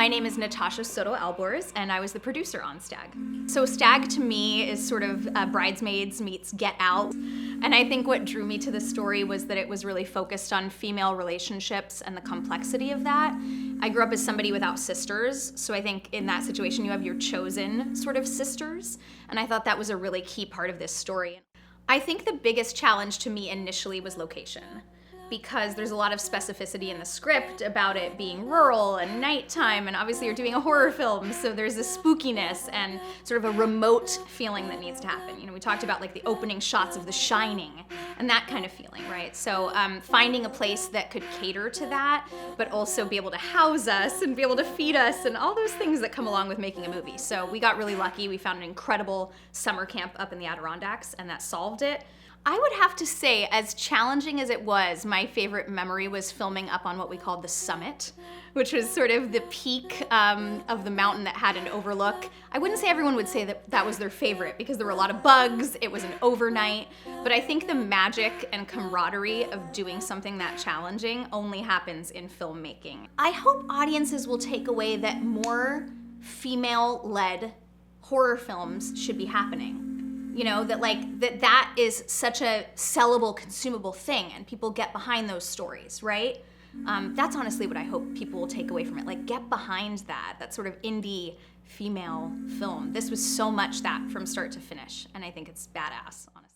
My name is Natasha Soto-Albors, and I was the producer on STAG. So STAG to me is sort of Bridesmaids meets Get Out. And I think what drew me to the story was that it was really focused on female relationships and the complexity of that. I grew up as somebody without sisters, so I think in that situation you have your chosen sort of sisters, and I thought that was a really key part of this story. I think the biggest challenge to me initially was location, because there's a lot of specificity in the script about it being rural and nighttime, and obviously you're doing a horror film, so there's this spookiness and sort of a remote feeling that needs to happen. You know, we talked about like the opening shots of The Shining and that kind of feeling, right? So finding a place that could cater to that, but also be able to house us and be able to feed us and all those things that come along with making a movie. So we got really lucky. We found an incredible summer camp up in the Adirondacks, and that solved it. I would have to say, as challenging as it was, my favorite memory was filming up on what we called the summit, which was sort of the peak of the mountain that had an overlook. I wouldn't say everyone would say that that was their favorite, because there were a lot of bugs, it was an overnight, but I think the magic and camaraderie of doing something that challenging only happens in filmmaking. I hope audiences will take away that more female-led horror films should be happening. You know, that is such a sellable, consumable thing, and people get behind those stories, right? That's honestly what I hope people will take away from it. Like, get behind that sort of indie female film. This was so much that from start to finish, and I think it's badass, honestly.